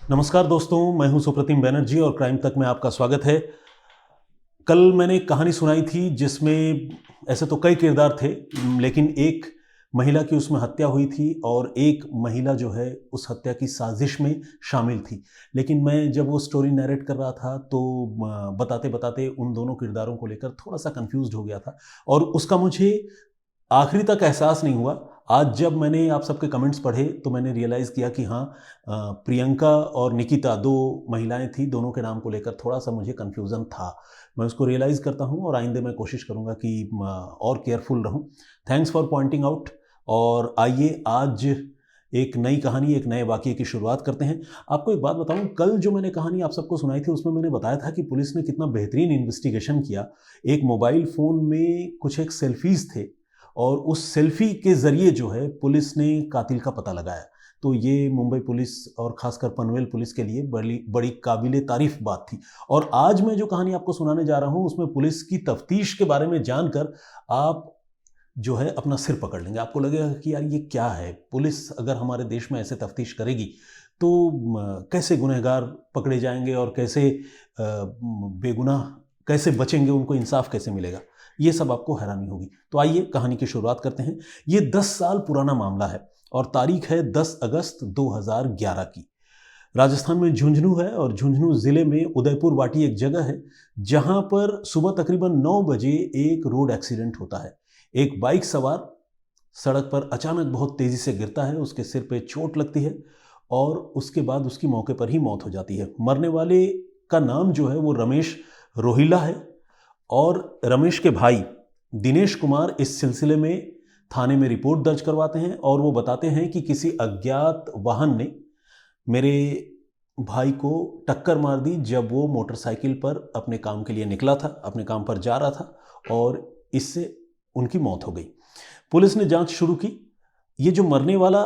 नमस्कार दोस्तों, मैं हूं सुप्रतिम बैनर्जी और क्राइम तक में आपका स्वागत है। कल मैंने एक कहानी सुनाई थी जिसमें ऐसे तो कई किरदार थे, लेकिन एक महिला की उसमें हत्या हुई थी और एक महिला जो है उस हत्या की साजिश में शामिल थी। लेकिन मैं जब वो स्टोरी नैरेट कर रहा था तो बताते बताते उन दोनों किरदारों को लेकर थोड़ा सा कंफ्यूज्ड हो गया था और उसका मुझे आखिरी तक एहसास नहीं हुआ। आज जब मैंने आप सबके कमेंट्स पढ़े तो मैंने रियलाइज़ किया कि हाँ, प्रियंका और निकिता दो महिलाएं थी, दोनों के नाम को लेकर थोड़ा सा मुझे कन्फ्यूज़न था। मैं उसको रियलाइज़ करता हूँ और आइंदे मैं कोशिश करूँगा कि और केयरफुल रहूँ। Thanks for pointing out. और आइए आज एक नई कहानी, एक नए वाक़ये की शुरुआत करते हैं। आपको एक बात बताऊँ, कल जो मैंने कहानी आप सबको सुनाई थी उसमें मैंने बताया था कि पुलिस ने कितना बेहतरीन इन्वेस्टिगेशन किया। एक मोबाइल फ़ोन में कुछ एक सेल्फ़ीज़ थे और उस सेल्फी के ज़रिए जो है पुलिस ने कातिल का पता लगाया। तो ये मुंबई पुलिस और ख़ासकर पनवेल पुलिस के लिए बड़ी बड़ी काबिले तारीफ़ बात थी। और आज मैं जो कहानी आपको सुनाने जा रहा हूँ उसमें पुलिस की तफ्तीश के बारे में जानकर आप जो है अपना सिर पकड़ लेंगे। आपको लगेगा कि यार ये क्या है? पुलिस अगर हमारे देश में ऐसे तफ्तीश करेगी तो कैसे गुनहगार पकड़े जाएंगे और कैसे बेगुनाह कैसे बचेंगे, उनको इंसाफ कैसे मिलेगा? ये सब आपको हैरानी होगी। तो आइए कहानी की शुरुआत करते हैं। ये 10 साल पुराना मामला है और तारीख है 10 अगस्त 2011 की। राजस्थान में झुंझुनू है और झुंझुनू ज़िले में उदयपुर वाटी एक जगह है जहां पर सुबह तकरीबन 9 बजे एक रोड एक्सीडेंट होता है। एक बाइक सवार सड़क पर अचानक बहुत तेज़ी से गिरता है, उसके सिर पे चोट लगती है और उसके बाद उसकी मौके पर ही मौत हो जाती है। मरने वाले का नाम जो है वो रमेश रोहिला है और रमेश के भाई दिनेश कुमार इस सिलसिले में थाने में रिपोर्ट दर्ज करवाते हैं और वो बताते हैं कि किसी अज्ञात वाहन ने मेरे भाई को टक्कर मार दी जब वो मोटरसाइकिल पर अपने काम के लिए निकला था, अपने काम पर जा रहा था और इससे उनकी मौत हो गई। पुलिस ने जांच शुरू की। ये जो मरने वाला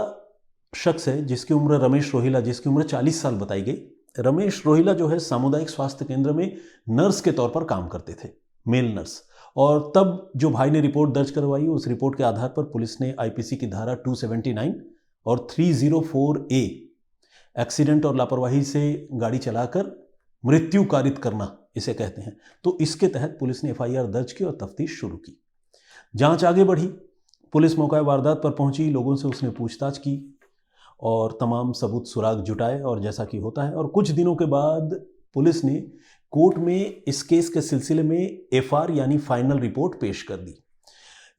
शख्स है जिसकी उम्र रमेश रोहिला, जिसकी उम्र 40 साल बताई गई, रमेश रोहिला जो है सामुदायिक स्वास्थ्य केंद्र में नर्स के तौर पर काम करते थे, मेल नर्स। और तब जो भाई ने रिपोर्ट दर्ज करवाई, उस रिपोर्ट के आधार पर पुलिस ने आईपीसी की धारा 279 और 304A एक्सीडेंट और लापरवाही से गाड़ी चलाकर मृत्यु कारित करना इसे कहते हैं, तो इसके तहत पुलिस ने एफआईआर दर्ज की और तफ्तीश शुरू की। जांच आगे बढ़ी। पुलिस मौका वारदात पर पहुंची, लोगों से उसने पूछताछ की और तमाम सबूत सुराग जुटाए और जैसा कि होता है। और कुछ दिनों के बाद पुलिस ने कोर्ट में इस केस के सिलसिले में एफआर यानी फाइनल रिपोर्ट पेश कर दी।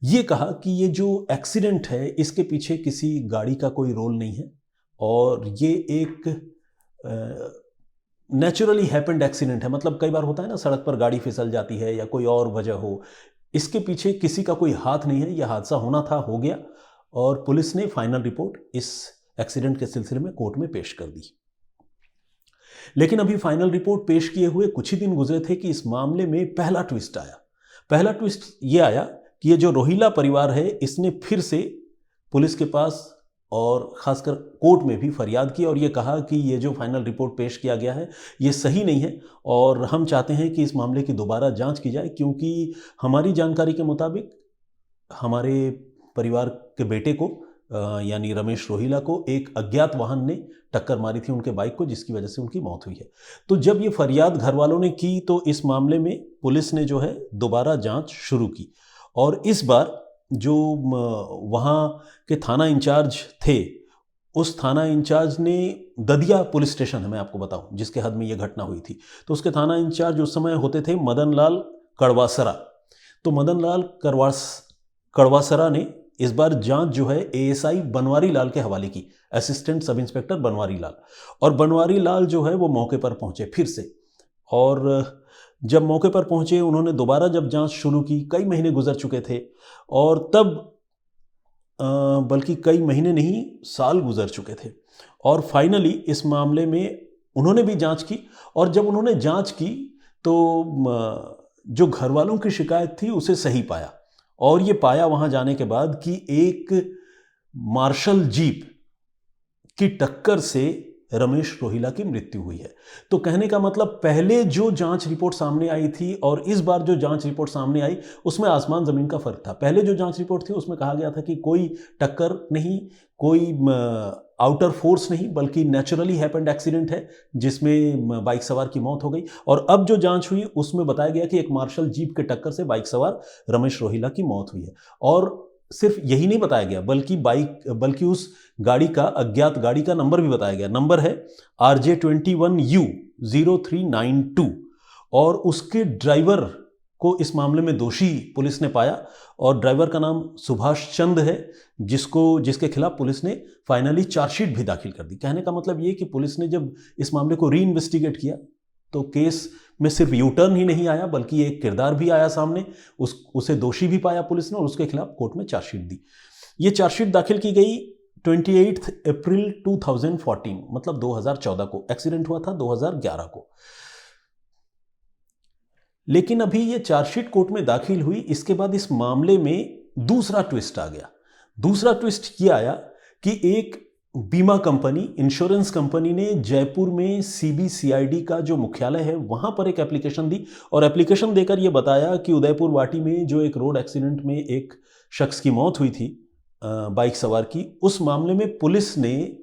ये कहा कि ये जो एक्सीडेंट है इसके पीछे किसी गाड़ी का कोई रोल नहीं है और ये एक नेचुरली हैपेंड एक्सीडेंट है। मतलब कई बार होता है ना, सड़क पर गाड़ी फिसल जाती है या कोई और वजह हो, इसके पीछे किसी का कोई हाथ नहीं है, यह हादसा होना था, हो गया। और पुलिस ने फाइनल रिपोर्ट इस एक्सीडेंट के सिलसिले में कोर्ट में पेश कर दी। लेकिन अभी फाइनल रिपोर्ट पेश किए हुए कुछ ही दिन गुजरे थे कि इस मामले में पहला ट्विस्ट आया। पहला ट्विस्ट ये आया कि ये जो रोहिला परिवार है इसने फिर से पुलिस के पास और ख़ासकर कोर्ट में भी फरियाद की और ये कहा कि ये जो फाइनल रिपोर्ट पेश किया गया है ये सही नहीं है और हम चाहते हैं कि इस मामले की दोबारा जांच की जाए, क्योंकि हमारी जानकारी के मुताबिक हमारे परिवार के बेटे को यानी रमेश रोहिला को एक अज्ञात वाहन ने टक्कर मारी थी उनके बाइक को, जिसकी वजह से उनकी मौत हुई है। तो जब ये फरियाद घर वालों ने की तो इस मामले में पुलिस ने जो है दोबारा जांच शुरू की और इस बार जो वहाँ के थाना इंचार्ज थे, उस थाना इंचार्ज ने ददिया पुलिस स्टेशन है, मैं आपको बताऊं, जिसके हद में ये घटना हुई थी, तो उसके थाना इंचार्ज उस समय होते थे मदन लाल कड़वासरा। तो मदन लाल कड़वासरा ने इस बार जांच जो है एएसआई बनवारी लाल के हवाले की, assistant sub inspector Banwari Lal. और बनवारी लाल जो है वो मौके पर पहुंचे फिर से, और जब मौके पर पहुंचे उन्होंने दोबारा जब जांच शुरू की, कई महीने गुजर चुके थे और तब बल्कि कई महीने नहीं साल गुजर चुके थे और फाइनली इस मामले में उन्होंने भी जांच की। और जब उन्होंने जांच की तो जो घर वालों की शिकायत थी उसे सही पाया और ये पाया वहां जाने के बाद कि एक मार्शल जीप की टक्कर से रमेश रोहिला की मृत्यु हुई है। तो कहने का मतलब पहले जो जांच रिपोर्ट सामने आई थी और इस बार जो जांच रिपोर्ट सामने आई उसमें आसमान ज़मीन का फ़र्क था। पहले जो जांच रिपोर्ट थी उसमें कहा गया था कि कोई टक्कर नहीं, कोई आउटर फोर्स नहीं बल्कि नेचुरली हैपेंड एक्सीडेंट है जिसमें बाइक सवार की मौत हो गई। और अब जो जांच हुई उसमें बताया गया कि एक मार्शल जीप के टक्कर से बाइक सवार रमेश रोहिला की मौत हुई है। और सिर्फ यही नहीं बताया गया बल्कि उस गाड़ी का, अज्ञात गाड़ी का नंबर भी बताया गया। नंबर है RJ21U0392 और उसके ड्राइवर को इस मामले में दोषी पुलिस ने पाया और ड्राइवर का नाम सुभाष चंद है जिसके खिलाफ पुलिस ने फाइनली चार्जशीट भी दाखिल कर दी। कहने का मतलब ये कि पुलिस ने जब इस मामले को री इन्वेस्टिगेट किया तो केस में सिर्फ यू टर्न ही नहीं आया बल्कि एक किरदार भी आया सामने, उसे दोषी भी पाया पुलिस ने और उसके खिलाफ कोर्ट में चार्जशीट दी। ये चार्जशीट दाखिल की गई 28 अप्रैल 2014 मतलब 2014 को। एक्सीडेंट हुआ था 2011 को। लेकिन अभी ये चार्जशीट कोर्ट में दाखिल हुई, इसके बाद इस मामले में दूसरा ट्विस्ट आ गया। दूसरा ट्विस्ट ये आया कि एक बीमा कंपनी, इंश्योरेंस कंपनी ने जयपुर में CBCID का जो मुख्यालय है वहां पर एक एप्लीकेशन दी और एप्लीकेशन देकर यह बताया कि उदयपुर वाटी में जो एक रोड एक्सीडेंट में एक शख्स की मौत हुई थी बाइक सवार की, उस मामले में पुलिस ने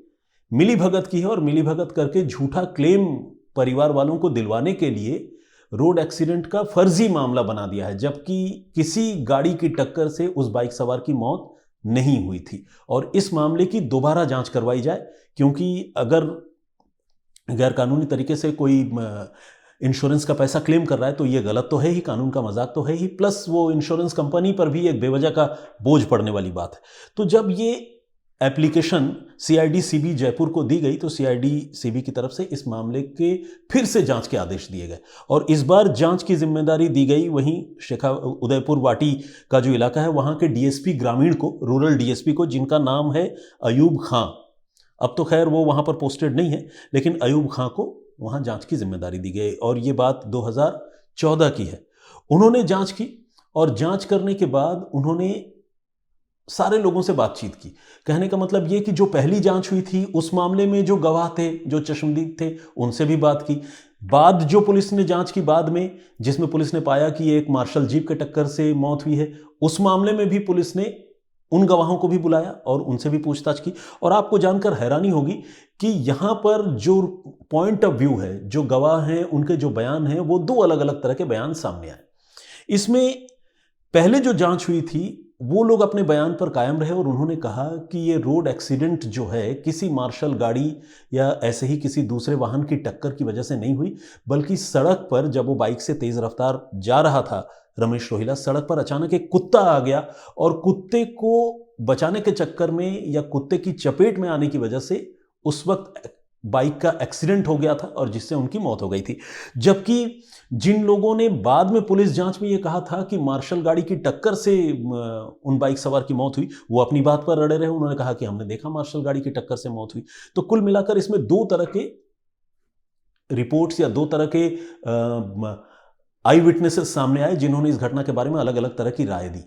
मिलीभगत की है और मिलीभगत करके झूठा क्लेम परिवार वालों को दिलवाने के लिए रोड एक्सीडेंट का फर्जी मामला बना दिया है, जबकि किसी गाड़ी की टक्कर से उस बाइक सवार की मौत नहीं हुई थी। और इस मामले की दोबारा जांच करवाई जाए, क्योंकि अगर गैरकानूनी तरीके से कोई इंश्योरेंस का पैसा क्लेम कर रहा है तो ये गलत तो है ही, कानून का मजाक तो है ही, प्लस वो इंश्योरेंस कंपनी पर भी एक बेवजह का बोझ पड़ने वाली बात है। तो जब ये एप्लीकेशन CID-CB जयपुर को दी गई तो CID-CB की तरफ से इस मामले के फिर से जांच के आदेश दिए गए और इस बार जांच की जिम्मेदारी दी गई वहीं उदयपुर वाटी का जो इलाका है वहां के DSP ग्रामीण को, रूरल DSP को, जिनका नाम है अयूब खां। अब तो खैर वो वहां पर पोस्टेड नहीं है, लेकिन अयूब खां को वहां जांच की जिम्मेदारी दी गई और ये बात 2014 की है। उन्होंने जांच की और जांच करने के बाद उन्होंने सारे लोगों से बातचीत की। कहने का मतलब ये कि जो पहली जांच हुई थी उस मामले में जो गवाह थे, जो चश्मदीद थे, उनसे भी बात की। बाद जो पुलिस ने जांच की बाद में, जिसमें पुलिस ने पाया कि एक मार्शल जीप के टक्कर से मौत हुई है, उस मामले में भी पुलिस ने उन गवाहों को भी बुलाया और उनसे भी पूछताछ की। और आपको जानकर हैरानी होगी कि यहां पर जो पॉइंट ऑफ व्यू है, जो गवाह हैं, उनके जो बयान हैं, वो दो अलग अलग तरह के बयान सामने आए। इसमें पहले जो जांच हुई थी वो लोग अपने बयान पर कायम रहे और उन्होंने कहा कि ये रोड एक्सीडेंट जो है किसी मार्शल गाड़ी या ऐसे ही किसी दूसरे वाहन की टक्कर की वजह से नहीं हुई, बल्कि सड़क पर जब वो बाइक से तेज रफ्तार जा रहा था रमेश रोहिला, सड़क पर अचानक एक कुत्ता आ गया और कुत्ते को बचाने के चक्कर में या कुत्ते की चपेट में आने की वजह से उस वक्त बाइक का एक्सीडेंट हो गया था और जिससे उनकी मौत हो गई थी। जबकि जिन लोगों ने बाद में पुलिस जांच में यह कहा था कि मार्शल गाड़ी की टक्कर से उन बाइक सवार की मौत हुई, वो अपनी बात पर अड़े रहे। उन्होंने कहा कि हमने देखा मार्शल गाड़ी की टक्कर से मौत हुई। तो कुल मिलाकर इसमें दो तरह के रिपोर्ट्स या दो तरह के आई विटनेसेस सामने आए जिन्होंने इस घटना के बारे में अलग अलग तरह की राय दी।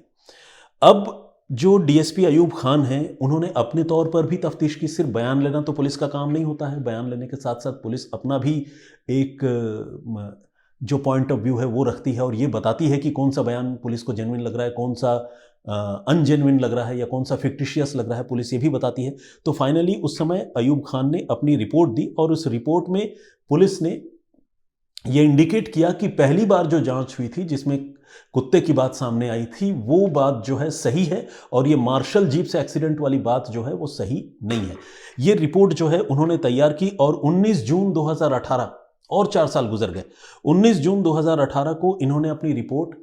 अब जो DSP अयूब खान हैं, उन्होंने अपने तौर पर भी तफ्तीश की। सिर्फ बयान लेना तो पुलिस का काम नहीं होता है, बयान लेने के साथ साथ पुलिस अपना भी एक जो पॉइंट ऑफ व्यू है वो रखती है और ये बताती है कि कौन सा बयान पुलिस को जेन्युइन लग रहा है, कौन सा अनजेन्युइन लग रहा है या कौन सा फिक्टिशियस लग रहा है, पुलिस ये भी बताती है। तो फाइनली उस समय अयूब खान ने अपनी रिपोर्ट दी और उस रिपोर्ट में पुलिस ने ये इंडिकेट किया कि पहली बार जो जांच हुई थी जिसमें कुत्ते की बात सामने आई थी, वो बात जो है सही है और ये मार्शल जीप से एक्सीडेंट वाली बात जो है वो सही नहीं है। ये रिपोर्ट जो है उन्होंने तैयार की और 19 जून 2018, और 4 साल गुजर गए, 19 जून 2018 को इन्होंने अपनी रिपोर्ट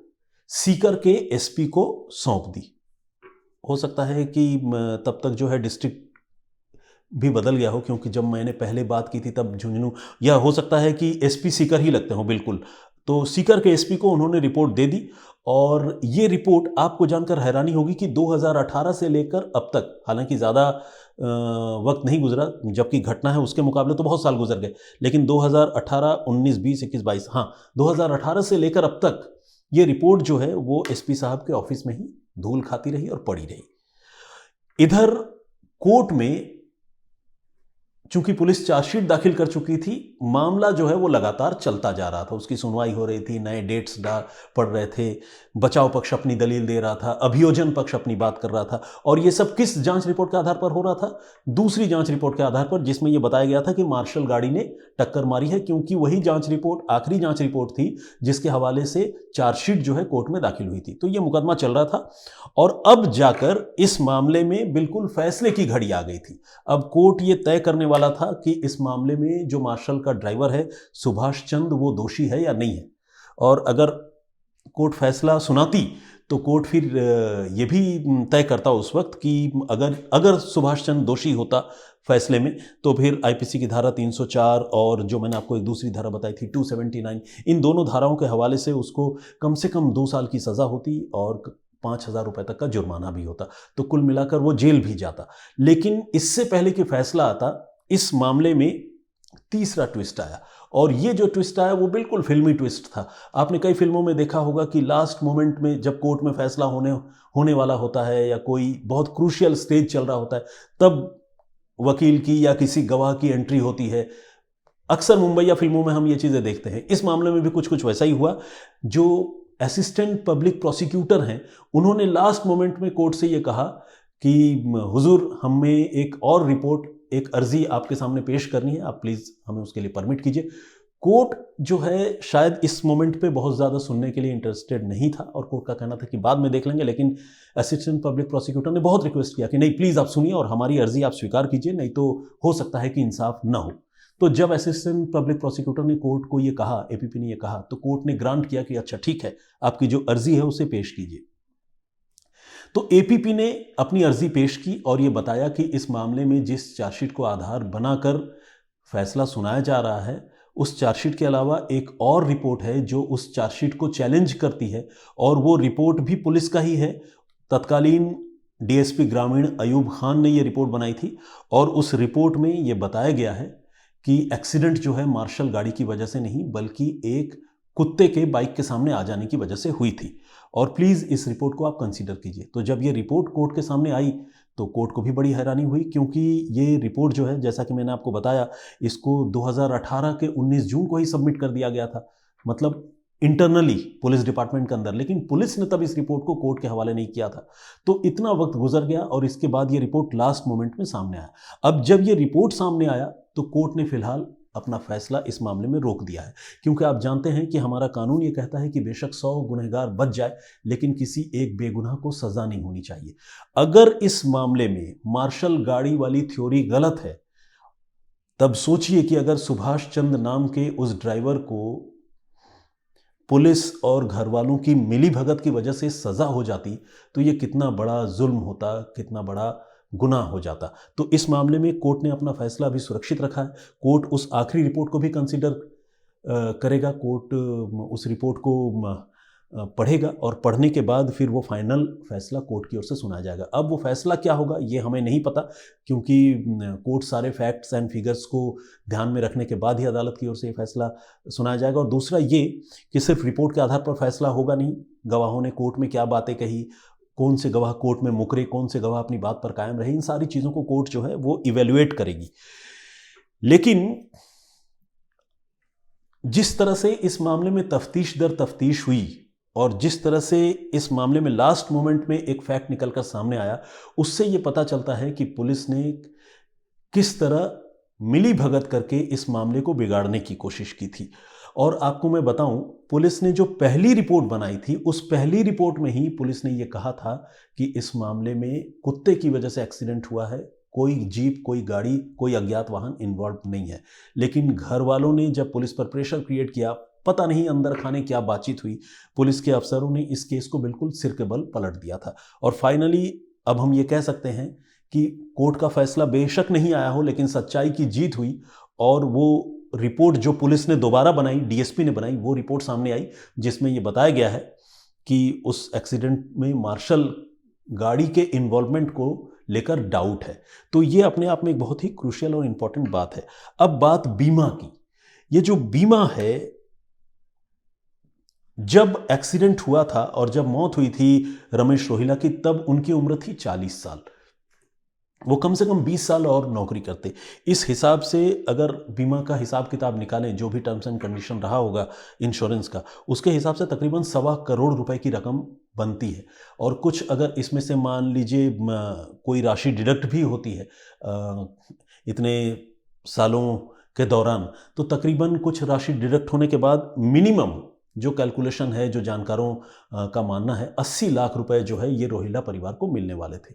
सीकर के SP को सौंप दी। हो सकता है कि तब तक जो है डिस्ट्रिक्ट भी बदल गया हो, क्योंकि जब मैंने पहले बात की थी तब झुंझुनू, या हो सकता है कि SP सीकर ही लगते हो बिल्कुल। तो सीकर के SP को उन्होंने रिपोर्ट दे दी और ये रिपोर्ट आपको जानकर हैरानी होगी कि 2018 से लेकर अब तक, हालांकि ज़्यादा वक्त नहीं गुजरा, जबकि घटना है उसके मुकाबले तो बहुत साल गुजर गए, लेकिन 2018, 19, 20, 21, 22, हाँ 2018 से लेकर अब तक ये रिपोर्ट जो है वो SP साहब के ऑफिस में ही धूल खाती रही और पड़ी रही। इधर कोर्ट में चूंकि पुलिस चार्जशीट दाखिल कर चुकी थी, मामला जो है वो लगातार चलता जा रहा था, उसकी सुनवाई हो रही थी, नए डेट्स पड़ रहे थे, बचाव पक्ष अपनी दलील दे रहा था, अभियोजन पक्ष अपनी बात कर रहा था। और ये सब किस जांच रिपोर्ट के आधार पर हो रहा था? दूसरी जांच रिपोर्ट के आधार पर, जिसमें यह बताया गया था कि मार्शल गाड़ी ने टक्कर मारी है, क्योंकि वही जांच रिपोर्ट आखिरी जांच रिपोर्ट थी जिसके हवाले से चार्जशीट जो है कोर्ट में दाखिल हुई थी। तो यह मुकदमा चल रहा था और अब जाकर इस मामले में बिल्कुल फैसले की घड़ी आ गई थी। अब कोर्ट ये तय करने वाला था कि इस मामले में जो मार्शल का ड्राइवर है सुभाष चंद, वो दोषी है या नहीं है। और अगर कोर्ट फैसला सुनाती तो कोर्ट फिर ये भी तय करता उस वक्त कि अगर सुभाष चंद्र दोषी होता फैसले में, तो फिर आईपीसी की धारा 304 और जो मैंने आपको एक दूसरी धारा बताई थी 279, इन दोनों धाराओं के हवाले से उसको कम से कम 2 साल की सज़ा होती और 5,000 रुपये तक का जुर्माना भी होता। तो कुल मिलाकर वो जेल भी जाता। लेकिन इससे पहले कि फैसला आता, इस मामले में तीसरा ट्विस्ट आया, और ये जो ट्विस्ट आया वो बिल्कुल फिल्मी ट्विस्ट था। आपने कई फिल्मों में देखा होगा कि लास्ट मोमेंट में जब कोर्ट में फैसला होने वाला होता है या कोई बहुत क्रूशियल स्टेज चल रहा होता है, तब वकील की या किसी गवाह की एंट्री होती है। अक्सर मुंबईया फिल्मों में हम ये चीज़ें देखते हैं। इस मामले में भी कुछ वैसा ही हुआ। जो असिस्टेंट पब्लिक प्रोसिक्यूटर हैं, उन्होंने लास्ट मोमेंट में कोर्ट से ये कहा कि हुजूर, हमें एक और रिपोर्ट, एक अर्जी आपके सामने पेश करनी है, आप प्लीज़ हमें उसके लिए परमिट कीजिए। कोर्ट जो है शायद इस मोमेंट पे बहुत ज़्यादा सुनने के लिए इंटरेस्टेड नहीं था और कोर्ट का कहना था कि बाद में देख लेंगे, लेकिन असिस्टेंट पब्लिक प्रोसिक्यूटर ने बहुत रिक्वेस्ट किया कि नहीं, प्लीज़ आप सुनिए और हमारी अर्जी आप स्वीकार कीजिए, नहीं तो हो सकता है कि इंसाफ ना हो। तो जब असिस्टेंट पब्लिक प्रोसिक्यूटर ने कोर्ट को ये कहा, एपीपी ने ये कहा, तो कोर्ट ने ग्रांट किया कि अच्छा ठीक है, आपकी जो अर्जी है उसे पेश कीजिए। तो एपीपी ने अपनी अर्जी पेश की और ये बताया कि इस मामले में जिस चार्जशीट को आधार बनाकर फैसला सुनाया जा रहा है, उस चार्जशीट के अलावा एक और रिपोर्ट है जो उस चार्जशीट को चैलेंज करती है, और वो रिपोर्ट भी पुलिस का ही है। तत्कालीन डीएसपी ग्रामीण अयूब खान ने ये रिपोर्ट बनाई थी और उस रिपोर्ट में ये बताया गया है कि एक्सीडेंट जो है मार्शल गाड़ी की वजह से नहीं, बल्कि एक कुत्ते के बाइक के सामने आ जाने की वजह से हुई थी। और प्लीज़ इस रिपोर्ट को आप कंसीडर कीजिए। तो जब ये रिपोर्ट कोर्ट के सामने आई तो कोर्ट को भी बड़ी हैरानी हुई, क्योंकि ये रिपोर्ट जो है, जैसा कि मैंने आपको बताया, इसको 2018 के 19 जून को ही सबमिट कर दिया गया था, मतलब इंटरनली पुलिस डिपार्टमेंट के अंदर। लेकिन पुलिस ने तब इस रिपोर्ट को कोर्ट के हवाले नहीं किया था। तो इतना वक्त गुजर गया और इसके बाद ये रिपोर्ट लास्ट मोमेंट में सामने आया। अब जब ये रिपोर्ट सामने आया तो कोर्ट ने फिलहाल अपना फैसला इस मामले में रोक दिया है, क्योंकि आप जानते हैं कि हमारा कानून ये कहता है कि बेशक 100 गुनहगार बच जाए, लेकिन किसी एक बेगुनाह को सजा नहीं होनी चाहिए। अगर इस मामले में मार्शल गाड़ी वाली थ्योरी गलत है, तब सोचिए कि अगर सुभाष चंद्र नाम के उस ड्राइवर को पुलिस और घर वालों की मिलीभगत की वजह से सजा हो जाती, तो ये कितना बड़ा जुल्म होता, कितना बड़ा गुनाह हो जाता। तो इस मामले में कोर्ट ने अपना फैसला अभी सुरक्षित रखा है। कोर्ट उस आखिरी रिपोर्ट को भी कंसीडर करेगा। कोर्ट उस रिपोर्ट को पढ़ेगा और पढ़ने के बाद फिर वो फाइनल फैसला कोर्ट की ओर से सुनाया जाएगा। अब वो फैसला क्या होगा ये हमें नहीं पता, क्योंकि कोर्ट सारे फैक्ट्स एंड फिगर्स को ध्यान में रखने के बाद ही अदालत की ओर से ये फैसला सुनाया जाएगा। और दूसरा ये कि सिर्फ रिपोर्ट के आधार पर फैसला होगा नहीं, गवाहों ने कोर्ट में क्या बातें कही, कौन से गवाह कोर्ट में मुकरे, कौन से गवाह अपनी बात पर कायम रहे, इन सारी चीज़ों को कोर्ट जो है वो इवेल्युएट करेगी। लेकिन जिस तरह से इस मामले में तफ्तीश दर तफ्तीश हुई और जिस तरह से इस मामले में लास्ट मोमेंट में एक फैक्ट निकलकर सामने आया, उससे ये पता चलता है कि पुलिस ने किस तरह मिली भगत करके इस मामले को बिगाड़ने की कोशिश की थी। और आपको मैं बताऊं, पुलिस ने जो पहली रिपोर्ट बनाई थी, उस पहली रिपोर्ट में ही पुलिस ने ये कहा था कि इस मामले में कुत्ते की वजह से एक्सीडेंट हुआ है, कोई जीप, कोई गाड़ी, कोई अज्ञात वाहन इन्वॉल्व नहीं है। लेकिन घर वालों ने जब पुलिस पर प्रेशर क्रिएट किया, पता नहीं अंदर खाने क्या बातचीत हुई, पुलिस के अफसरों ने इस केस को बिल्कुल सिर के बल पलट दिया था। और फाइनली अब हम ये कह सकते हैं कि कोर्ट का फैसला बेशक नहीं आया हो, लेकिन सच्चाई की जीत हुई और वो रिपोर्ट जो पुलिस ने दोबारा बनाई, डीएसपी ने बनाई, वो रिपोर्ट सामने आई जिसमें ये बताया गया है कि उस एक्सीडेंट में मार्शल गाड़ी के इन्वॉल्वमेंट को लेकर डाउट है। तो ये अपने आप में एक बहुत ही क्रूशियल और इंपॉर्टेंट बात है। अब बात बीमा की। ये जो बीमा है, जब एक्सीडेंट हुआ था और जब मौत हुई थी रमेश रोहिला की, तब उनकी उम्र थी 40 साल। वो कम से कम 20 साल और नौकरी करते। इस हिसाब से अगर बीमा का हिसाब किताब निकालें, जो भी टर्म्स एंड कंडीशन रहा होगा इंश्योरेंस का, उसके हिसाब से तकरीबन 1.25 करोड़ रुपए की रकम बनती है। और कुछ अगर इसमें से मान लीजिए कोई राशि डिडक्ट भी होती है इतने सालों के दौरान, तो तकरीबन कुछ राशि डिडक्ट होने के बाद मिनिमम जो कैलकुलेशन है, जो जानकारों का मानना है, 80 लाख रुपए जो है ये रोहिल्ला परिवार को मिलने वाले थे।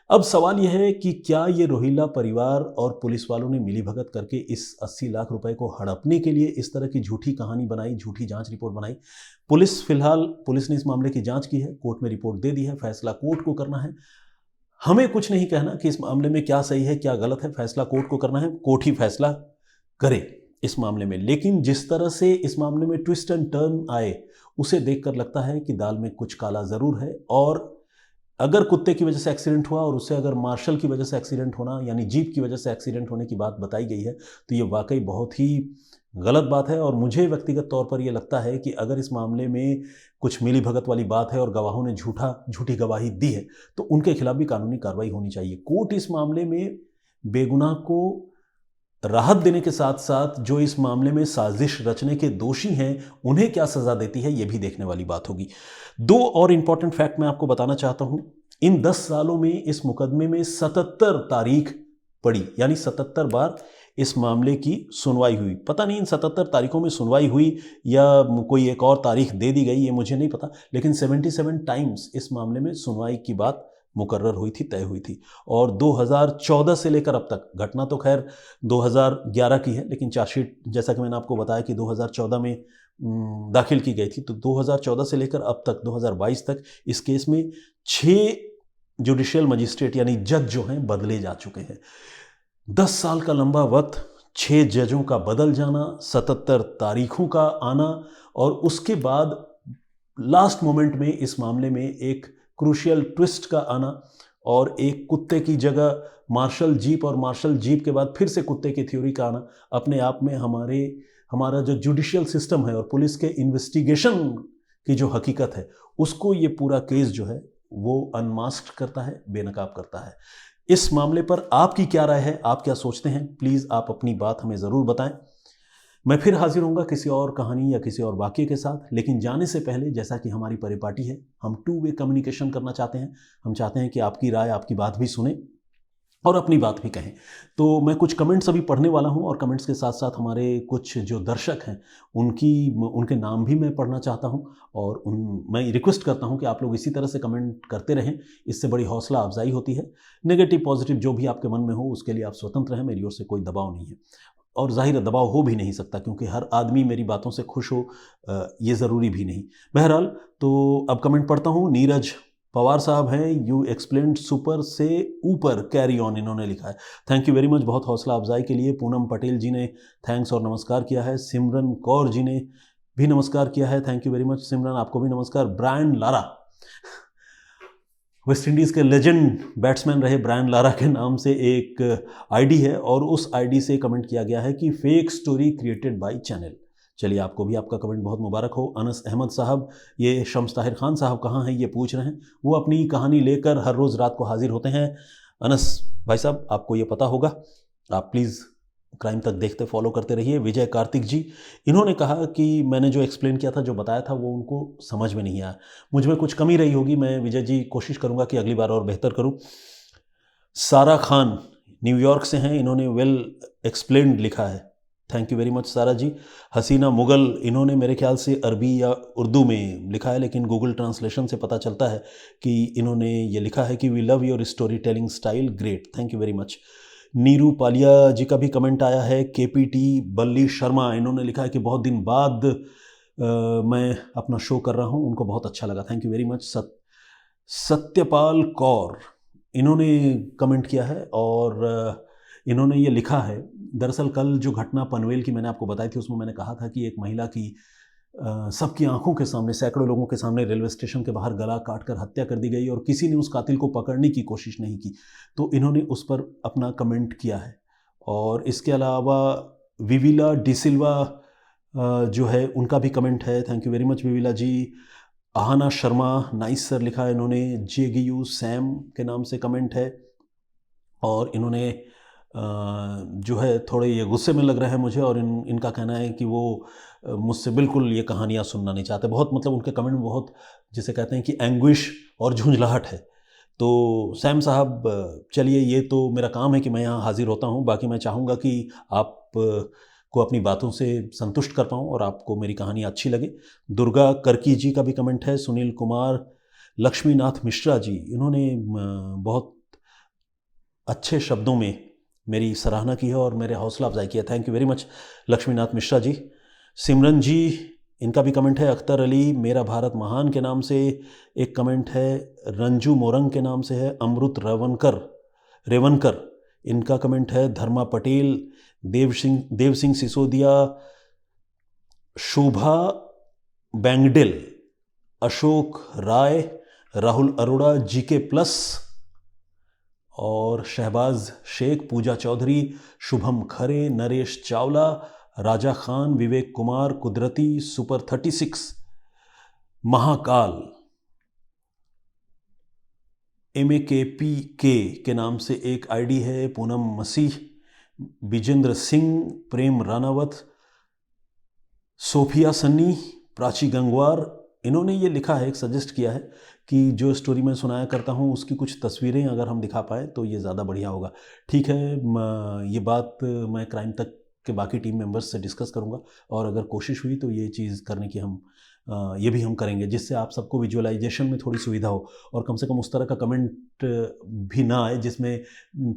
अब सवाल यह है कि क्या ये रोहिल्ला परिवार और पुलिस वालों ने मिलीभगत करके इस 80 लाख रुपए को हड़पने के लिए इस तरह की झूठी कहानी बनाई, झूठी जांच रिपोर्ट बनाई। पुलिस ने इस मामले की जांच की है, कोर्ट में रिपोर्ट दे दी है, फैसला कोर्ट को करना है। हमें कुछ नहीं कहना कि इस मामले में क्या सही है क्या गलत है, फैसला कोर्ट को करना है, कोर्ट ही फैसला करे इस मामले में। लेकिन जिस तरह से इस मामले में ट्विस्ट एंड टर्न आए, उसे देखकर लगता है कि दाल में कुछ काला जरूर है। और अगर कुत्ते की वजह से एक्सीडेंट हुआ और उससे अगर मार्शल की वजह से एक्सीडेंट होना, यानी जीप की वजह से एक्सीडेंट होने की बात बताई गई है, तो ये वाकई बहुत ही गलत बात है। और मुझे व्यक्तिगत तौर पर यह लगता है कि अगर इस मामले में कुछ मिलीभगत वाली बात है और गवाहों ने झूठी गवाही दी है, तो उनके खिलाफ भी कानूनी कार्रवाई होनी चाहिए। कोर्ट इस मामले में बेगुनाह को राहत देने के साथ साथ जो इस मामले में साजिश रचने के दोषी हैं उन्हें क्या सजा देती है, यह भी देखने वाली बात होगी। 2 और इंपॉर्टेंट फैक्ट मैं आपको बताना चाहता हूं। इन 10 सालों में इस मुकदमे में 77 तारीख पड़ी, यानी 77 बार इस मामले की सुनवाई हुई। पता नहीं इन 77 तारीखों में सुनवाई हुई या कोई एक और तारीख दे दी गई, ये मुझे नहीं पता, लेकिन 77 टाइम्स इस मामले में सुनवाई की बात मुकर्रर हुई थी, तय हुई थी। और 2014 से लेकर अब तक, घटना तो खैर 2011 की है, लेकिन चार्जशीट जैसा कि मैंने आपको बताया कि 2014 में दाखिल की गई थी, तो 2014 से लेकर अब तक 2022 तक इस केस में 6 जुडिशियल मजिस्ट्रेट यानी जज जो हैं बदले जा चुके हैं। 10 साल का लंबा वक्त, 6 जजों का बदल जाना, 77 तारीखों का आना, और उसके बाद लास्ट मोमेंट में इस मामले में एक क्रूशियल ट्विस्ट का आना और एक कुत्ते की जगह मार्शल जीप और मार्शल जीप के बाद फिर से कुत्ते की थ्योरी का आना, अपने आप में हमारा जो जुडिशियल सिस्टम है और पुलिस के इन्वेस्टिगेशन की जो हकीकत है, उसको ये पूरा केस जो है वो अनमास्क्ड करता है, बेनकाब करता है। इस मामले पर आपकी क्या राय है, आप क्या सोचते हैं? प्लीज़ आप अपनी बात हमें ज़रूर बताएं। मैं फिर हाजिर होऊंगा किसी और कहानी या किसी और वाक्य के साथ, लेकिन जाने से पहले, जैसा कि हमारी परिपाटी है, हम 2 वे कम्युनिकेशन करना चाहते हैं। हम चाहते हैं कि आपकी राय, आपकी बात भी सुने और अपनी बात भी कहें। तो मैं कुछ कमेंट्स अभी पढ़ने वाला हूं और कमेंट्स के साथ साथ हमारे कुछ जो दर्शक हैं उनके नाम भी मैं पढ़ना चाहता हूं, और मैं रिक्वेस्ट करता हूं कि आप लोग इसी तरह से कमेंट करते रहें, इससे बड़ी हौसला अफजाई होती है। नेगेटिव पॉजिटिव जो भी आपके मन में हो उसके लिए आप स्वतंत्र हैं, मेरी ओर से कोई दबाव नहीं है, और जाहिर दबाव हो भी नहीं सकता क्योंकि हर आदमी मेरी बातों से खुश हो ये ज़रूरी भी नहीं। बहरहाल, तो अब कमेंट पढ़ता हूँ। नीरज पवार साहब हैं, यू एक्सप्लेन्ड सुपर से ऊपर, कैरी ऑन, इन्होंने लिखा है। थैंक यू वेरी मच, बहुत हौसला अफजाई के लिए। पूनम पटेल जी ने थैंक्स और नमस्कार किया है। सिमरन कौर जी ने भी नमस्कार किया है, थैंक यू वेरी मच सिमरन, आपको भी नमस्कार। ब्रायन लारा, वेस्ट इंडीज़ के लेजेंड बैट्समैन रहे ब्रायन लारा के नाम से एक आईडी है, और उस आईडी से कमेंट किया गया है कि fake story created by channel. चलिए, आपको भी आपका कमेंट बहुत मुबारक हो। अनस अहमद साहब, ये शम्स ताहिर खान साहब कहाँ हैं ये पूछ रहे हैं, वो अपनी कहानी लेकर हर रोज़ रात को हाजिर होते हैं। अनस भाई साहब, आपको ये पता होगा, आप प्लीज़ क्राइम तक देखते फॉलो करते रहिए। विजय कार्तिक जी, इन्होंने कहा कि मैंने जो एक्सप्लेन किया था, जो बताया था, वो उनको समझ में नहीं आया। मुझ में कुछ कमी रही होगी, मैं विजय जी कोशिश करूंगा कि अगली बार और बेहतर करूं। सारा खान न्यूयॉर्क से हैं, इन्होंने वेल एक्सप्लेन्ड लिखा है, थैंक यू वेरी मच सारा जी। हसीना मुगल, इन्होंने मेरे ख्याल से अरबी या उर्दू में लिखा है, लेकिन गूगल ट्रांसलेशन से पता चलता है कि इन्होंने ये लिखा है कि we love your storytelling style, great, thank you very much. Neeru Paliya ji का भी कमेंट आया है। केपीटी बल्ली शर्मा, इन्होंने लिखा है कि बहुत दिन बाद मैं अपना शो कर रहा हूं, उनको बहुत अच्छा लगा, thank you very much. Satyapal Kaur, इन्होंने कमेंट किया है और इन्होंने ये लिखा है, दरअसल कल जो घटना पनवेल की मैंने आपको बताई थी, उसमें मैंने कहा था कि एक महिला की सबकी आंखों के सामने, सैकड़ों लोगों के सामने रेलवे स्टेशन के बाहर गला काटकर हत्या कर दी गई और किसी ने उस कातिल को पकड़ने की कोशिश नहीं की। तो इन्होंने उस पर अपना कमेंट किया है। और इसके अलावा विविला डिसिल्वा जो है, उनका भी कमेंट है, thank you very much Vivila ji. Aahana Sharma, nice sir लिखा है इन्होंने। जेगीयू सैम के नाम से कमेंट है। और इन्होंने जो है थोड़े ये गुस्से में लग रहे हैं मुझे, और इनका कहना है कि वो मुझसे बिल्कुल ये कहानियाँ सुनना नहीं चाहते। बहुत मतलब उनके कमेंट में बहुत, जिसे कहते हैं कि एंग्विश और झुंझलाहट है। तो सैम साहब, चलिए, ये तो मेरा काम है कि मैं यहाँ हाजिर होता हूँ। बाकी मैं चाहूँगा कि आप को अपनी बातों से संतुष्ट कर पाऊँ और आपको मेरी कहानी अच्छी लगे। दुर्गा कर्की जी का भी कमेंट है, सुनील कुमार, लक्ष्मीनाथ मिश्रा जी, इन्होंने बहुत अच्छे शब्दों में मेरी सराहना की है और मेरे हौसला अफजाई किया। Thank you very much Laxminath Mishra ji. Simran ji, इनका भी कमेंट है। अख्तर अली, मेरा भारत महान के नाम से एक कमेंट है। रंजू मोरंग के नाम से है। अमृत रेवनकर, इनका कमेंट है। धर्मा पटेल, देव सिंह सिसोदिया, शोभा बैंगडेल, अशोक राय, राहुल अरोड़ा, जीके प्लस और शहबाज शेख, पूजा चौधरी, शुभम खरे, नरेश चावला, राजा खान, विवेक कुमार, कुदरती, सुपर 36, महाकाल, MAKPK के नाम से एक आईडी है। पूनम मसीह, विजेंद्र सिंह, प्रेम रानावत, सोफिया सन्नी, प्राची गंगवार, इन्होंने ये लिखा है, एक सजेस्ट किया है कि जो स्टोरी मैं सुनाया करता हूँ उसकी कुछ तस्वीरें अगर हम दिखा पाए तो ये ज़्यादा बढ़िया होगा। ठीक है, ये बात मैं क्राइम तक के बाकी टीम मेंबर्स से डिस्कस करूँगा, और अगर कोशिश हुई तो ये चीज़ करने की ये भी हम करेंगे, जिससे आप सबको विजुअलाइजेशन में थोड़ी सुविधा हो, और कम से कम उस तरह का कमेंट भी ना आए जिसमें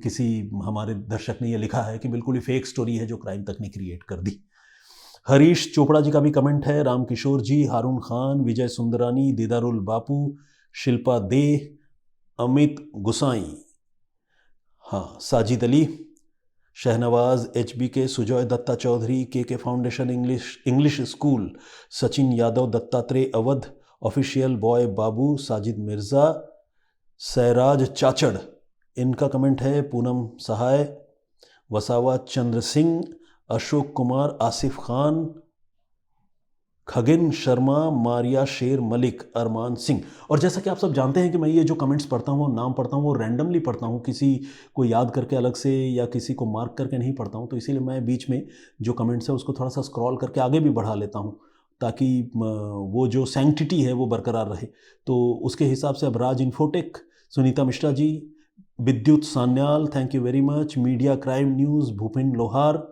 किसी हमारे दर्शक ने ये लिखा है कि बिल्कुल ही फेक स्टोरी है जो क्राइम तक ने क्रिएट कर दी। हरीश चोपड़ा जी का भी कमेंट है। रामकिशोर जी, हारून खान, विजय सुंदरानी, दीदारुल बापू, शिल्पा दे, अमित गुसाई, हाँ, Sajid Ali, Shahnawaz, HBK, Sujoy Dutta Chaudhary, KK foundation English school, Sachin Yadav, Dattatreya Awadh, official boy Babu, Sajid Mirza, Sairaj Chachad, इनका कमेंट है। पूनम सहाय, वसावा चंद्र सिंह, अशोक कुमार, आसिफ खान, खगिन शर्मा, मारिया शेर मलिक, अरमान सिंह। और जैसा कि आप सब जानते हैं कि मैं ये जो कमेंट्स पढ़ता हूँ, नाम पढ़ता हूँ, वो रैंडमली पढ़ता हूँ, किसी को याद करके अलग से या किसी को मार्क करके नहीं पढ़ता हूँ। तो इसीलिए मैं बीच में जो कमेंट्स है उसको थोड़ा सा स्क्रॉल करके आगे भी बढ़ा लेता हूँ, ताकि वो जो सैंक्टिटी है वो बरकरार रहे। तो उसके हिसाब से अब Raj Infotech, Sunita Mishra ji, Vidyut Sanyal, thank you very much. Media Crime News, Bhupin Lohar,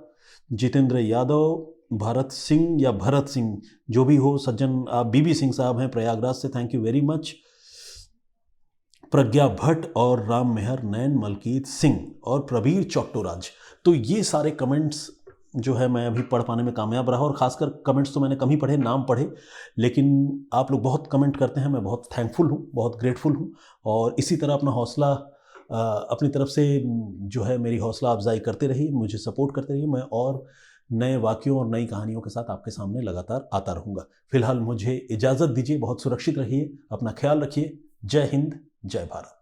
Jitendra Yadav, Bharat Singh, जो भी हो सज्जन, आप BB सिंह साहब हैं प्रयागराज से, थैंक यू वेरी मच। प्रज्ञा भट्ट और राम मेहर नैन, मलकीत सिंह और प्रवीर चौट्टोराज। तो ये सारे कमेंट्स जो है मैं अभी पढ़ पाने में कामयाब रहा, और ख़ासकर कमेंट्स तो मैंने कम ही पढ़े, नाम पढ़े, लेकिन आप लोग बहुत कमेंट करते हैं, मैं बहुत थैंकफुल हूँ, बहुत ग्रेटफुल हूँ। और इसी तरह अपना हौसला अपनी तरफ से जो है मेरी हौसला अफजाई करते रहिए, मुझे सपोर्ट करते रहिए। मैं और नए वाक्यों और नई कहानियों के साथ आपके सामने लगातार आता रहूँगा। फिलहाल मुझे इजाज़त दीजिए, बहुत सुरक्षित रहिए, अपना ख्याल रखिए। जय हिंद, जय भारत।